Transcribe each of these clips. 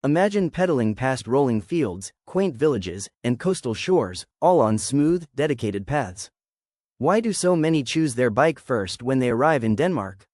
Imagine pedaling past rolling fields, quaint villages, and coastal shores, all on smooth, dedicated paths. Why do so many choose their bike first when they arrive in Denmark?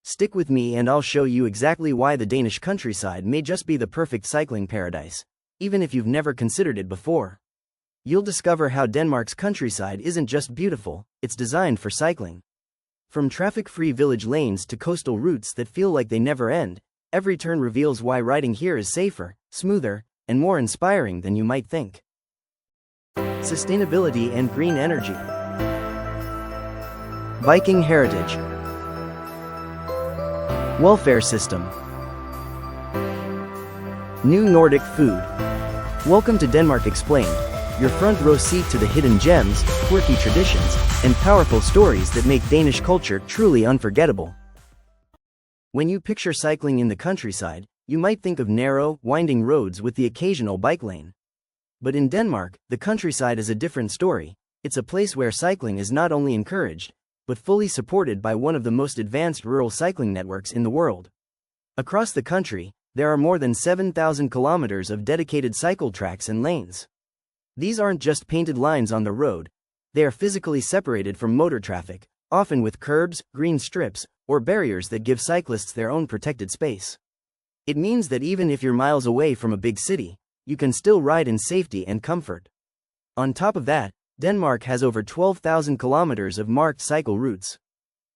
Stick with me and I'll show you exactly why the Danish countryside may just be the perfect cycling paradise, even if you've never considered it before. You'll discover how Denmark's countryside isn't just beautiful, it's designed for cycling. From traffic-free village lanes to coastal routes that feel like they never end, every turn reveals why riding here is safer, smoother, and more inspiring than you might think. Sustainability and green energy. Viking heritage. Welfare system. New Nordic food. Welcome to Denmark Explained, your front row seat to the hidden gems, quirky traditions, and powerful stories that make Danish culture truly unforgettable. When you picture cycling in the countryside, you might think of narrow, winding roads with the occasional bike lane. But in Denmark, the countryside is a different story. It's a place where cycling is not only encouraged, but fully supported by one of the most advanced rural cycling networks in the world. Across the country, there are more than 7,000 kilometers of dedicated cycle tracks and lanes. These aren't just painted lines on the road, they are physically separated from motor traffic, often with curbs, green strips, or barriers that give cyclists their own protected space. It means that even if you're miles away from a big city, you can still ride in safety and comfort. On top of that, Denmark has over 12,000 kilometers of marked cycle routes.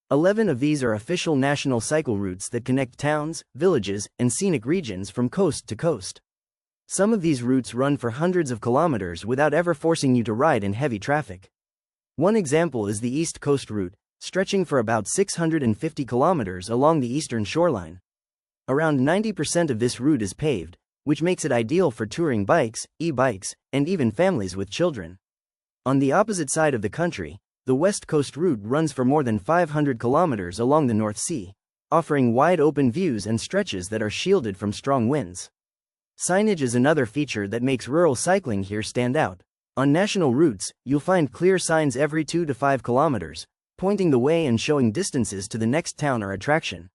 11 of these are official national cycle routes that connect towns, villages, and scenic regions from coast to coast. Some of these routes run for hundreds of kilometers without ever forcing you to ride in heavy traffic. One example is the East Coast route, stretching for about 650 kilometers along the eastern shoreline. Around 90% of this route is paved, which makes it ideal for touring bikes, e-bikes, and even families with children. On the opposite side of the country, the West Coast route runs for more than 500 kilometers along the North Sea, offering wide open views and stretches that are shielded from strong winds. Signage is another feature that makes rural cycling here stand out. On national routes, you'll find clear signs every 2 to 5 kilometers, pointing the way and showing distances to the next town or attraction.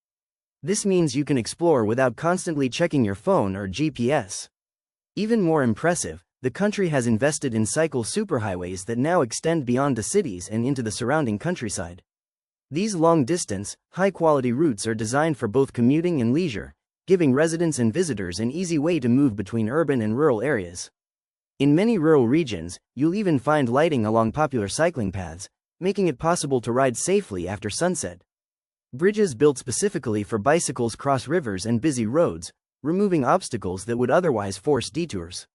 This means you can explore without constantly checking your phone or GPS. Even more impressive, the country has invested in cycle superhighways that now extend beyond the cities and into the surrounding countryside. These long-distance, high-quality routes are designed for both commuting and leisure, giving residents and visitors an easy way to move between urban and rural areas. In many rural regions, you'll even find lighting along popular cycling paths, making it possible to ride safely after sunset. Bridges built specifically for bicycles cross rivers and busy roads, removing obstacles that would otherwise force detours.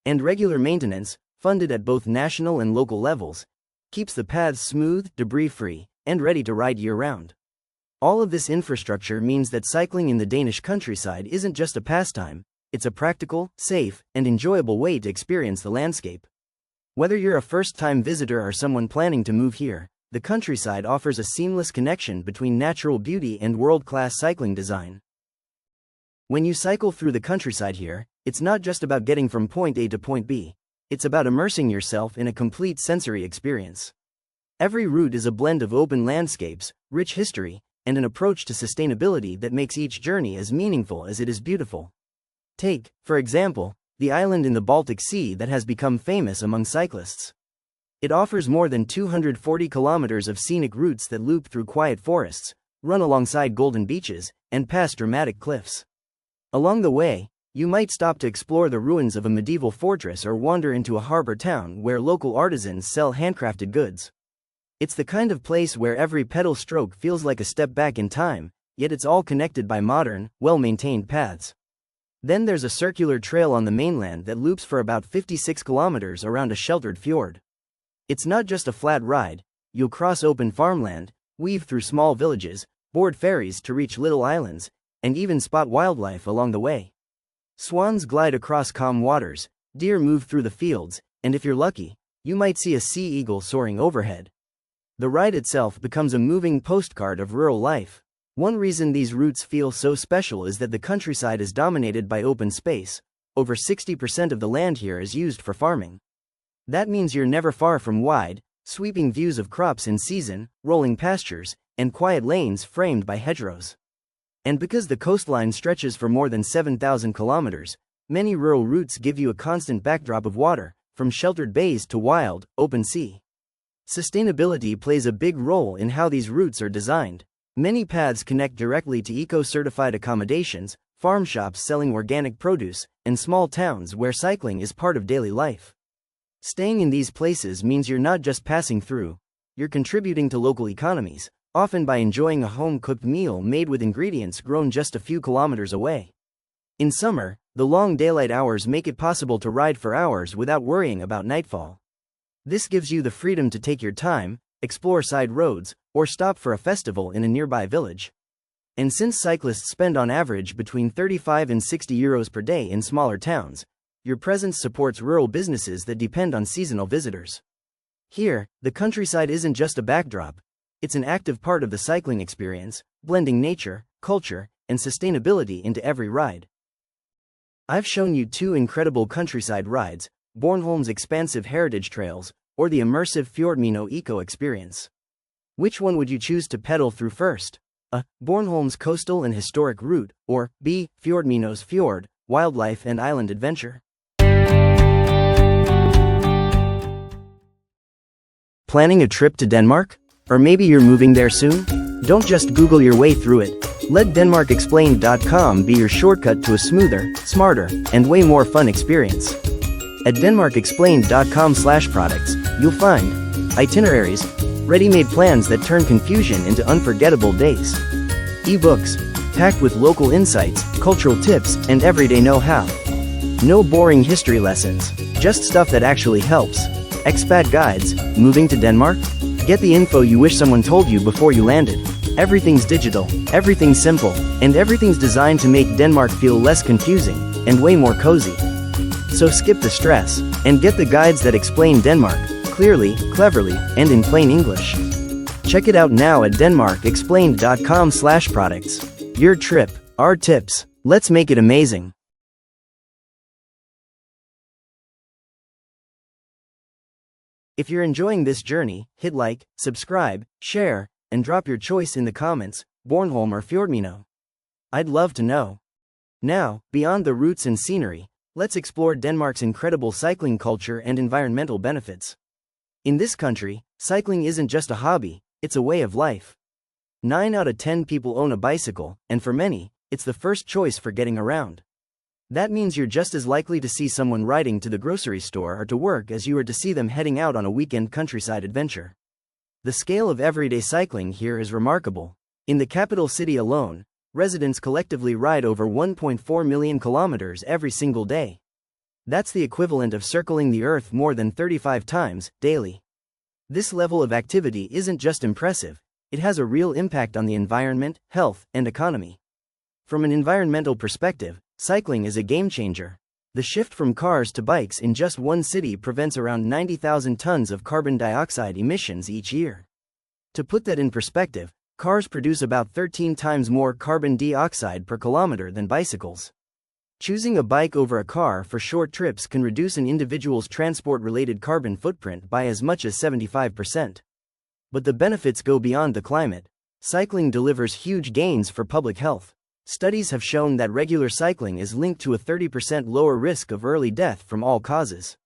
And regular maintenance, funded at both national and local levels, keeps the paths smooth, debris-free, and ready to ride year-round. All of this infrastructure means that cycling in the Danish countryside isn't just a pastime, it's a practical, safe, and enjoyable way to experience the landscape. Whether you're a first-time visitor or someone planning to move here, the countryside offers a seamless connection between natural beauty and world-class cycling design. When you cycle through the countryside here, it's not just about getting from point A to point B, it's about immersing yourself in a complete sensory experience. Every route is a blend of open landscapes, rich history, and an approach to sustainability that makes each journey as meaningful as it is beautiful. Take, for example, the island in the Baltic Sea that has become famous among cyclists. It offers more than 240 kilometers of scenic routes that loop through quiet forests, run alongside golden beaches, and past dramatic cliffs. Along the way, you might stop to explore the ruins of a medieval fortress or wander into a harbor town where local artisans sell handcrafted goods. It's the kind of place where every pedal stroke feels like a step back in time, yet it's all connected by modern, well-maintained paths. Then there's a circular trail on the mainland that loops for about 56 kilometers around a sheltered fjord. It's not just a flat ride, you'll cross open farmland, weave through small villages, board ferries to reach little islands, and even spot wildlife along the way. Swans glide across calm waters, deer move through the fields, and if you're lucky, you might see a sea eagle soaring overhead. The ride itself becomes a moving postcard of rural life. One reason these routes feel so special is that the countryside is dominated by open space. Over 60% of the land here is used for farming. That means you're never far from wide, sweeping views of crops in season, rolling pastures, and quiet lanes framed by hedgerows. And because the coastline stretches for more than 7,000 kilometers, many rural routes give you a constant backdrop of water, from sheltered bays to wild, open sea. Sustainability plays a big role in how these routes are designed. Many paths connect directly to eco-certified accommodations, farm shops selling organic produce, and small towns where cycling is part of daily life. Staying in these places means you're not just passing through, you're contributing to local economies, often by enjoying a home-cooked meal made with ingredients grown just a few kilometers away. In summer, the long daylight hours make it possible to ride for hours without worrying about nightfall. This gives you the freedom to take your time, explore side roads, or stop for a festival in a nearby village. And since cyclists spend on average between 35 and 60 euros per day in smaller towns, your presence supports rural businesses that depend on seasonal visitors. Here, the countryside isn't just a backdrop, it's an active part of the cycling experience, blending nature, culture, and sustainability into every ride. I've shown you two incredible countryside rides, Bornholm's expansive heritage trails, or the immersive Fjordmino eco-experience. Which one would you choose to pedal through first? A. Bornholm's coastal and historic route, or B. Fjordmino's fjord, wildlife and island adventure. Planning a trip to Denmark? Or maybe you're moving there soon? Don't just Google your way through it. Let DenmarkExplained.com be your shortcut to a smoother, smarter, and way more fun experience. At DenmarkExplained.com/products, you'll find itineraries, ready-made plans that turn confusion into unforgettable days. eBooks, packed with local insights, cultural tips, and everyday know-how. No boring history lessons, just stuff that actually helps. Expat guides, moving to Denmark? Get the info you wish someone told you before you landed. Everything's digital, everything's simple, and everything's designed to make Denmark feel less confusing and way more cozy. So skip the stress and get the guides that explain Denmark clearly, cleverly, and in plain English. Check it out now at DenmarkExplained.com/products. Your trip, our tips. Let's make it amazing. If you're enjoying this journey, hit like, subscribe, share, and drop your choice in the comments, Bornholm or Fjordmino. I'd love to know. Now, beyond the routes and scenery, let's explore Denmark's incredible cycling culture and environmental benefits. In this country, cycling isn't just a hobby, it's a way of life. 9 out of 10 people own a bicycle, and for many, it's the first choice for getting around. That means you're just as likely to see someone riding to the grocery store or to work as you are to see them heading out on a weekend countryside adventure. The scale of everyday cycling here is remarkable. In the capital city alone, residents collectively ride over 1.4 million kilometers every single day. That's the equivalent of circling the Earth more than 35 times, daily. This level of activity isn't just impressive, it has a real impact on the environment, health, and economy. From an environmental perspective, cycling is a game-changer. The shift from cars to bikes in just one city prevents around 90,000 tons of carbon dioxide emissions each year. To put that in perspective, cars produce about 13 times more carbon dioxide per kilometer than bicycles. Choosing a bike over a car for short trips can reduce an individual's transport-related carbon footprint by as much as 75%. But the benefits go beyond the climate. Cycling delivers huge gains for public health. Studies have shown that regular cycling is linked to a 30% lower risk of early death from all causes.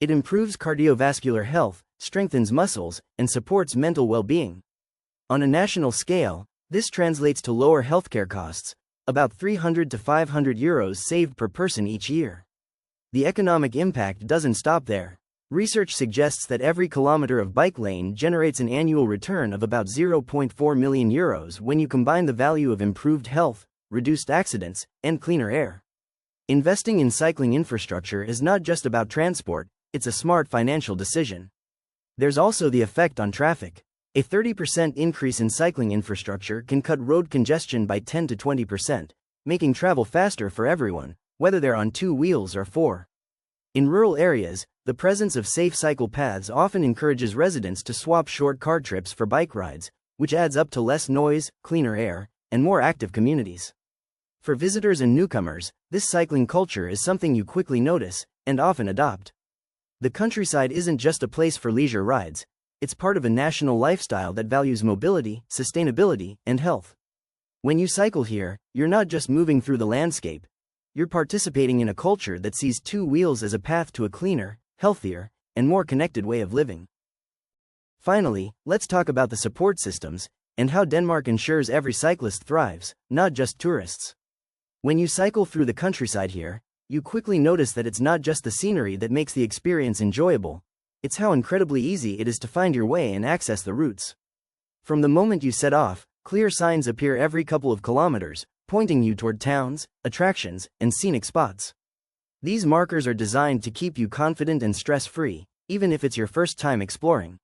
It improves cardiovascular health, strengthens muscles, and supports mental well-being. On a national scale, this translates to lower healthcare costs, about 300 to 500 euros saved per person each year. The economic impact doesn't stop there. Research suggests that every kilometer of bike lane generates an annual return of about 0.4 million euros when you combine the value of improved health, reduced accidents, and cleaner air. Investing in cycling infrastructure is not just about transport, it's a smart financial decision. There's also the effect on traffic. A 30% increase in cycling infrastructure can cut road congestion by 10 to 20%, making travel faster for everyone, whether they're on 2 wheels or 4. In rural areas, the presence of safe cycle paths often encourages residents to swap short car trips for bike rides, which adds up to less noise, cleaner air, and more active communities. For visitors and newcomers, this cycling culture is something you quickly notice and often adopt. The countryside isn't just a place for leisure rides, it's part of a national lifestyle that values mobility, sustainability, and health. When you cycle here, you're not just moving through the landscape. You're participating in a culture that sees two wheels as a path to a cleaner, healthier, and more connected way of living. Finally, let's talk about the support systems, and how Denmark ensures every cyclist thrives, not just tourists. When you cycle through the countryside here, you quickly notice that it's not just the scenery that makes the experience enjoyable, it's how incredibly easy it is to find your way and access the routes. From the moment you set off, clear signs appear every couple of kilometers, pointing you toward towns, attractions, and scenic spots. These markers are designed to keep you confident and stress-free, even if it's your first time exploring.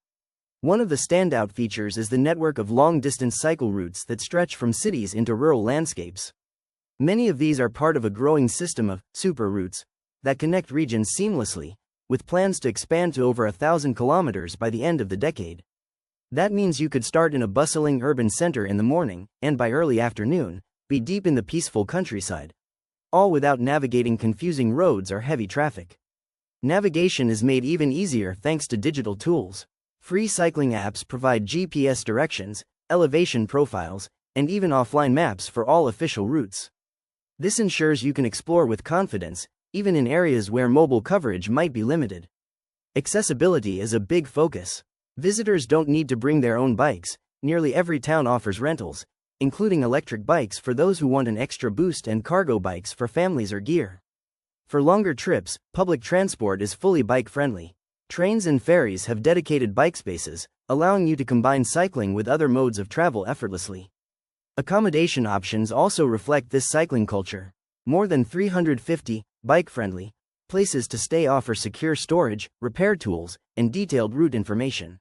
One of the standout features is the network of long-distance cycle routes that stretch from cities into rural landscapes. Many of these are part of a growing system of super routes that connect regions seamlessly, with plans to expand to over 1,000 kilometers by the end of the decade. That means you could start in a bustling urban center in the morning, and by early afternoon, be deep in the peaceful countryside. All without navigating confusing roads or heavy traffic. Navigation is made even easier thanks to digital tools. Free cycling apps provide GPS directions, elevation profiles, and even offline maps for all official routes. This ensures you can explore with confidence, even in areas where mobile coverage might be limited. Accessibility is a big focus. Visitors don't need to bring their own bikes. Nearly every town offers rentals, including electric bikes for those who want an extra boost and cargo bikes for families or gear. For longer trips, public transport is fully bike-friendly. Trains and ferries have dedicated bike spaces, allowing you to combine cycling with other modes of travel effortlessly. Accommodation options also reflect this cycling culture. More than 350 bike-friendly places to stay offer secure storage, repair tools, and detailed route information.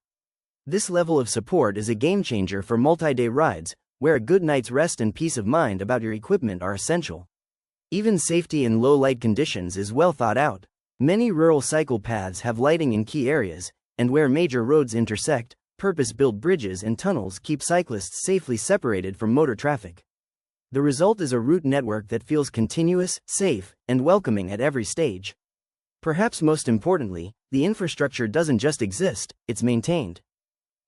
This level of support is a game-changer for multi-day rides, where a good night's rest and peace of mind about your equipment are essential. Even safety in low-light conditions is well thought out. Many rural cycle paths have lighting in key areas, and where major roads intersect, purpose-built bridges and tunnels keep cyclists safely separated from motor traffic. The result is a route network that feels continuous, safe, and welcoming at every stage. Perhaps most importantly, the infrastructure doesn't just exist, it's maintained.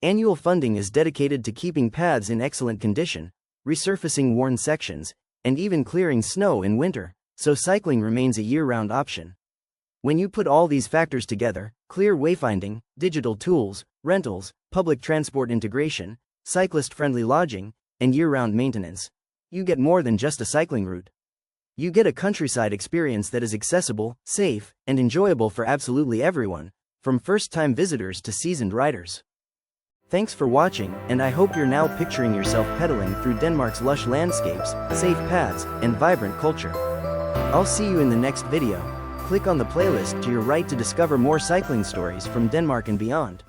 Annual funding is dedicated to keeping paths in excellent condition, resurfacing worn sections, and even clearing snow in winter, so cycling remains a year-round option. When you put all these factors together, clear wayfinding, digital tools, rentals, public transport integration, cyclist-friendly lodging, and year-round maintenance, you get more than just a cycling route. You get a countryside experience that is accessible, safe, and enjoyable for absolutely everyone, from first-time visitors to seasoned riders. Thanks for watching, and I hope you're now picturing yourself pedaling through Denmark's lush landscapes, safe paths, and vibrant culture. I'll see you in the next video. Click on the playlist to your right to discover more cycling stories from Denmark and beyond.